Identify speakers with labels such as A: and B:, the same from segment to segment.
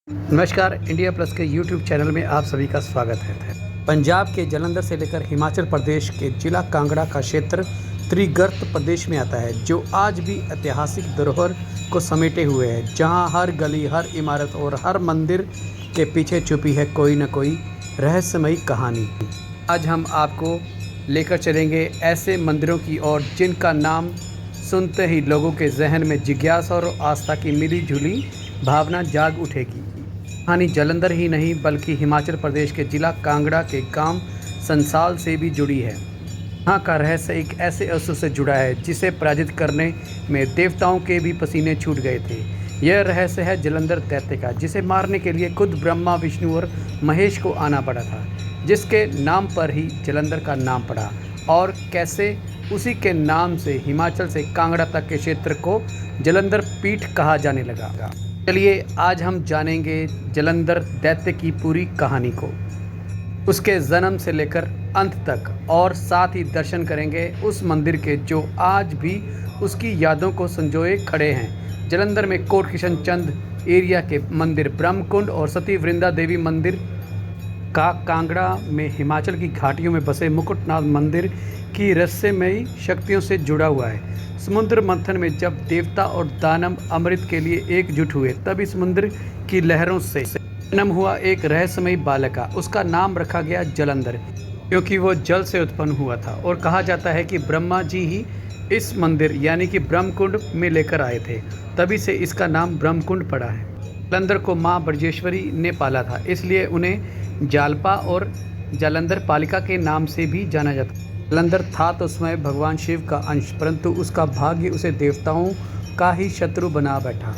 A: नमस्कार, India plus के YouTube channel में आप सभी का स्वागत है। पंजाब के जालंधर से लेकर हिमाचल प्रदेश के जिला कांगड़ा का क्षेत्र त्रिगर्त प्रदेश में आता है, जो आज भी ऐतिहासिक धरोहर को समेटे हुए है, जहां हर गली, हर इमारत और हर मंदिर के पीछे छुपी है कोई न कोई रहस्यमयी कहानी। आज हम आपको लेकर चलेंगे ऐसे मंदिरों की ओर जिनका नाम सुनते ही लोगों के जहन में जिज्ञासा और आस्था की मिली जुली भावना जाग उठेगी। कहानी जालंधर ही नहीं बल्कि हिमाचल प्रदेश के जिला कांगड़ा के गांव संसाल से भी जुड़ी है। यहाँ का रहस्य एक ऐसे असुर से जुड़ा है जिसे पराजित करने में देवताओं के भी पसीने छूट गए थे। यह रहस्य है जालंधर दैत्य का, जिसे मारने के लिए खुद ब्रह्मा, विष्णु और महेश को आना पड़ा था, जिसके नाम पर ही जालंधर का नाम पड़ा और कैसे उसी के नाम से हिमाचल से कांगड़ा तक के क्षेत्र को जालंधर पीठ कहा जाने लगा। चलिए आज हम जानेंगे जालंधर दैत्य की पूरी कहानी को, उसके जन्म से लेकर अंत तक, और साथ ही दर्शन करेंगे उस मंदिर के जो आज भी उसकी यादों को संजोए खड़े हैं। जालंधर में कोट किशन चंद एरिया के मंदिर ब्रह्मकुंड और सती वृंदा देवी मंदिर का कांगड़ा में हिमाचल की घाटियों में बसे मुकुटनाथ मंदिर की रहस्यमयी शक्तियों से जुड़ा हुआ है। समुद्र मंथन में जब देवता और दानव अमृत के लिए एकजुट हुए, तभी समुद्र की लहरों से जन्म हुआ एक रहस्यमयी बालक का उसका नाम रखा गया जालंधर, क्योंकि वो जल से उत्पन्न हुआ था। और कहा जाता है कि ब्रह्मा जी ही इस मंदिर यानी कि ब्रह्मकुंड में लेकर आए थे, तभी से इसका नाम ब्रह्मकुंड पड़ा है। जालंधर को माँ ब्रजेश्वरी ने पाला था, इसलिए उन्हें जालपा और जालंधर पालिका के नाम से भी जाना जाता है। जालंधर था तो स्वयं भगवान शिव का अंश, परंतु उसका भाग्य उसे देवताओं का ही शत्रु बना बैठा।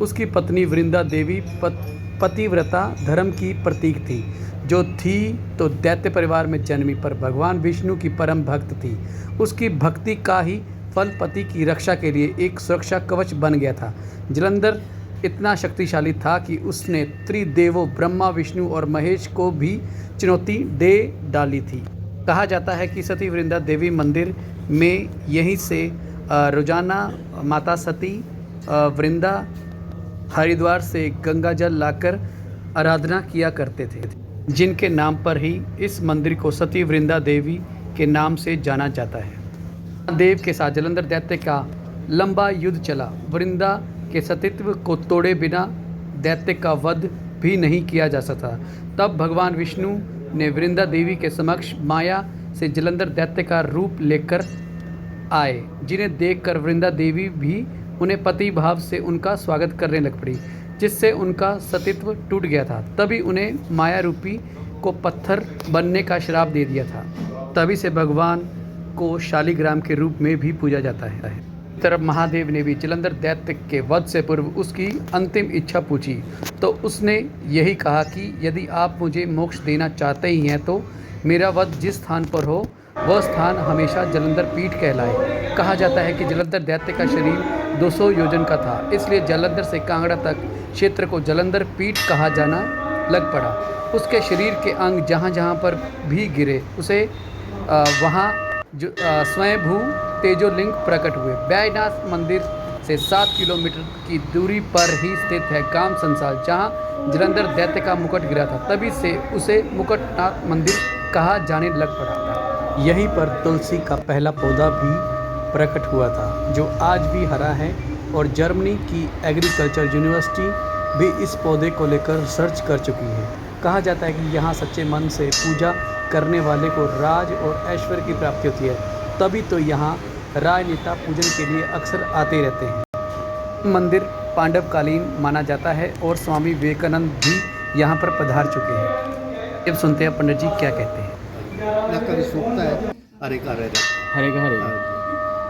A: उसकी पत्नी वृंदा देवी पतिव्रता धर्म की प्रतीक थी, जो थी तो दैत्य परिवार में जन्मी, पर भगवान विष्णु की परम भक्त थी। उसकी भक्ति का ही फल पति की रक्षा के लिए एक सुरक्षा कवच बन गया था। जालंधर इतना शक्तिशाली था कि उसने त्रिदेवों ब्रह्मा, विष्णु और महेश को भी चुनौती दे डाली थी। कहा जाता है कि सती वृंदा देवी मंदिर में यहीं से रोजाना माता सती वृंदा हरिद्वार से गंगा जल लाकर आराधना किया करते थे, जिनके नाम पर ही इस मंदिर को सती वृंदा देवी के नाम से जाना जाता है। देव के साथ जालंधर दैत्य का लंबा युद्ध चला। वृंदा के सतीत्व को तोड़े बिना दैत्य का वध भी नहीं किया जा सकता। तब भगवान विष्णु ने वृंदा देवी के समक्ष माया से जालंधर दैत्य का रूप लेकर आए, जिन्हें देखकर वृंदा देवी भी उन्हें पति भाव से उनका स्वागत करने लग पड़ी, जिससे उनका सतीत्व टूट गया था। तभी उन्हें माया रूपी को पत्थर बनने का श्राप दे दिया था। तभी से भगवान को शालिग्राम के रूप में भी पूजा जाता है। तरफ महादेव ने भी जालंधर दैत्य के वध से पूर्व उसकी अंतिम इच्छा पूछी, तो उसने यही कहा कि यदि आप मुझे मोक्ष देना चाहते ही हैं तो मेरा वध जिस स्थान पर हो वह स्थान हमेशा जालंधर पीठ कहलाए। कहा जाता है कि जालंधर दैत्य का शरीर 200 योजन का था, इसलिए जालंधर से कांगड़ा तक क्षेत्र को जालंधर पीठ कहा जाना लग पड़ा। उसके शरीर के अंग जहाँ जहाँ पर भी गिरे उसे वहाँ स्वयंभू तेजोलिंग प्रकट हुए। बैजनाथ मंदिर से 7 किलोमीटर की दूरी पर ही स्थित है गांव संसाल, जहां जालंधर दैत्य का मुकुट गिरा था। तभी से उसे मुकुटनाथ मंदिर कहा जाने लग पड़ा था। यहीं पर तुलसी का पहला पौधा भी प्रकट हुआ था, जो आज भी हरा है, और जर्मनी की एग्रीकल्चर यूनिवर्सिटी भी इस पौधे को लेकर रिसर्च कर चुकी है। कहा जाता है कि यहाँ सच्चे मन से पूजा करने वाले को राज और ऐश्वर्य की प्राप्ति होती है। तभी तो यहाँ राजनेता पूजन के लिए अक्सर आते रहते हैं। मंदिर पांडवकालीन माना जाता है और स्वामी विवेकानंद भी यहाँ पर पधार चुके हैं। अब सुनते हैं पंडित जी क्या कहते हैं।
B: कभी सूखता है, हरे का हरे
C: हरे का हरे।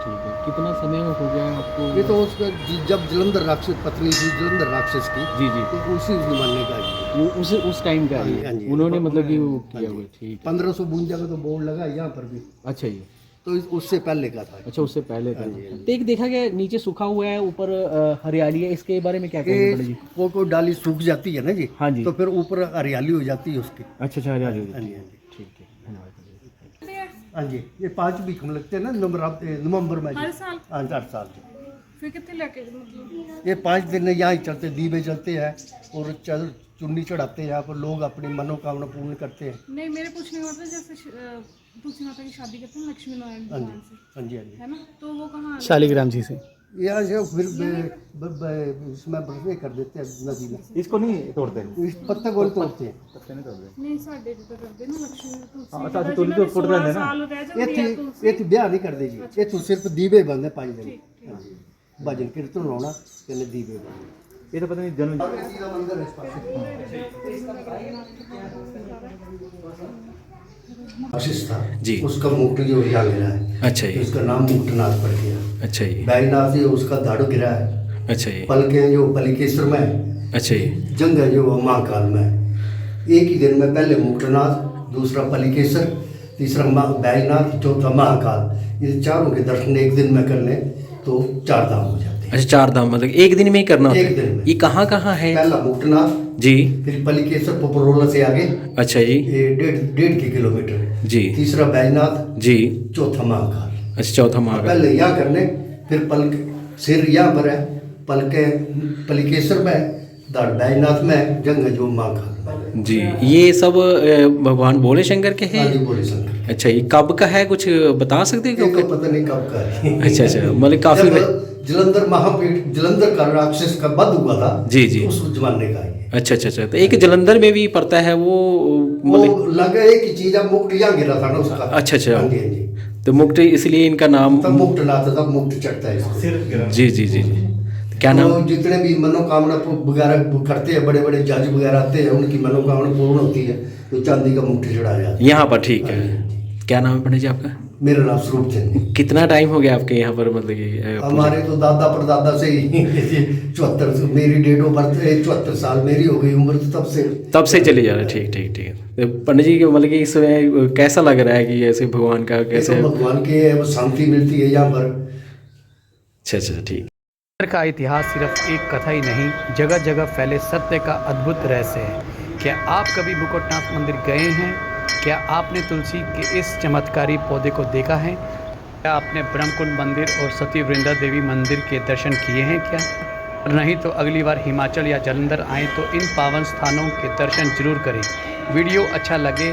C: ठीक है, कितना समय हो गया आपको?
B: ये तो उसका जब जालंधर राक्षस पत्नी थी जालंधर राक्षस की,
C: जी जी,
B: तो उसी जमाने का है।
C: वो उस टाइम का है।
B: हाँ जी,
C: उन्होंने मतलब कि वो
B: हाँ
C: किया
B: जी।
C: हुआ। ठीक है,
B: 1552 का तो बोर्ड लगा यहाँ पर भी,
C: अच्छा जी,
B: तो उससे पहले का था।
C: अच्छा उससे पहले का।
B: हाँ जी, हाँ जी।
C: तो एक देखा गया नीचे सूखा हुआ है, ऊपर हरियाली है, इसके बारे में क्या कहेंगे पंडित जी?
B: कोई डाली सूख जाती है ना जी,
C: हाँ जी,
B: तो फिर ऊपर हरियाली हो जाती है उसकी।
C: अच्छा हरियाली हो
B: हाँ
C: जाती
B: जी,
C: है।
B: हाँ जी।
C: ठीक है, धन्यवाद।
B: हाँ जी, ये 5 भी हम लगते हैं ना नवंबर में
D: हर साल।
B: हाँ, हर साल।
D: फिर कितने लेके मतलब
B: ये 5 दिन यहाँ ही चलते, दीवे जलते हैं और चुन्नी चढ़ाते हैं। यहाँ पर लोग अपनी मनोकामना पूर्ण करते हैं।
D: नहीं, मेरे पूछने का मतलब जैसे तुलसी माता की शादी करते हैं लक्ष्मी नारायण
B: हाँ जी,
D: भगवान से,
B: हाँ जी, हाँ जी।
D: है ना, तो वो कहाँ
A: शालिग्राम जी से
B: यहाँ से फिर इसमें बरसे कर देते हैं नदी में।
E: इसको नहीं तोड़ते
B: इस पत्ते को तोड़ते हैं।
D: नहीं साढ़े जितना करते ना लक्ष्मी तुलसी
E: हाँ,
D: माता
E: अच्छा, तुलसी तो फुट रहे हैं ना।
D: साल रह
B: ये
D: जाती है
B: थी
D: तुलसी।
B: ये थी ब्याह नहीं कर देगी, ये तो सिर्फ दीवे बंद है 5 दिन। हाँ जी, भजन कीर्तन होना कहने दीवे बंद।
E: ये तो पता नहीं जन्म
B: मंदिर है इस आशीष था
A: जी।
B: उसका मुकुट जो यहाँ गिरा है।
A: अच्छा जी।
B: उसका नाम मुकुटनाथ पड़ गया।
A: अच्छा जी।
B: बैजनाथ जी उसका दाढ़ो गिरा है।
A: अच्छा जी।
B: पलके जो पलिकेश्वर में है।
A: अच्छा जी।
B: जंग है जो महाकाल में है। एक ही दिन में पहले मुकुटनाथ, दूसरा पलिकेश्वर, तीसरा बैजनाथ, चौथा महाकाल। ये चारों के दर्शन एक दिन में कर लें तो 4 धाम हो जाते हैं।
A: अच्छा 4 धाम मतलब एक दिन में ही करना होता
B: एक
A: है?
B: दिन में।
A: ये कहाँ कहाँ है?
B: पहला मुकुटनाथ
A: जी।
B: फिर पलिकेश्वर पपरोला से आगे
A: अच्छा जी।
B: ये 1.5 किलोमीटर।
A: जी।
B: तीसरा बैजनाथ,
A: जी।
B: चौथा महाकाल।
A: अच्छा चौथा महाकाल।
B: पहले यहाँ करने, फिर पलक सिर यहाँ पर है, पलके पलिकेश्वर में, दाढ़ बैजनाथ में, जंग जो महाकाल में।
A: जी। ये सब भगवान भोले शंकर के हैं?
B: हाँ जी, भोले शंकर।
A: अच्छा ये कब का है, कुछ बता सकते हैं
B: ये
A: क्योंकि?
B: तो पता नहीं कब का है।
A: अच्छा अच्छा मतलब काफी
B: जब जलंधर महापीठ, जलंधर का राक्षस का वध हुआ था।
A: जी जी।
B: उस जमाने का है।
A: अच्छा अच्छा अच्छा। तो एक जलंधर में भी पड़ता है वो
B: वो
A: मतलब?
B: लगा एक ही चीज है, मुकुट यहाँ गिरा था ना उसका।
A: अच्छा अच्छा।
B: हाँ जी, हाँ जी।
A: तो मुकुट इसलिए इनका नाम?
B: तब मुकुटनाथ, तब मुकुट चढ़ता है इसको।
A: जी जी जी जी। क्या नाम?
B: तो जितने भी मनोकामना वगैरह करते हैं, बड़े बड़े जज वगैरह आते हैं, उनकी मनोकामना पूर्ण होती है तो चांदी का मुकुट चढ़ाया जाता है।
A: यहाँ पर? ठीक है। क्या नाम है पंडित जी आपका?
B: मेरा नाम स्वरूप चंद।
A: कितना टाइम हो गया आपके यहाँ पर मतलब कि
B: हमारे तो दादा परदादा से ही 74, मेरी डेट ऑफ बर्थ 74 साल मेरी हो गई उम्र, तो तब से
A: चले जा रहा है? ठीक ठीक ठीक। तो पंडित जी मतलब कि इस समय कैसा लग रहा है कि ऐसे भगवान का कैसे?
B: तो भगवान के वो शांति मिलती है यहाँ पर।
A: अच्छा अच्छा ठीक।
F: का इतिहास सिर्फ एक कथा ही नहीं, जगह जगह फैले सत्य का अद्भुत रहस्य है। क्या आप कभी मुकुटनाथ मंदिर गए हैं? क्या आपने तुलसी के इस चमत्कारी पौधे को देखा है? क्या आपने ब्रह्मकुंड मंदिर और सती वृंदा देवी मंदिर के दर्शन किए हैं क्या? और नहीं तो अगली बार हिमाचल या जलंधर आएँ तो इन पावन स्थानों के दर्शन जरूर करें। वीडियो अच्छा लगे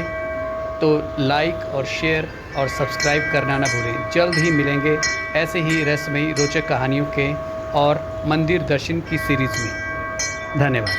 F: तो लाइक और शेयर और सब्सक्राइब करना ना भूलें। जल्द ही मिलेंगे ऐसे ही रहस्यमयी रोचक कहानियों के और मंदिर दर्शन की सीरीज़ में। धन्यवाद।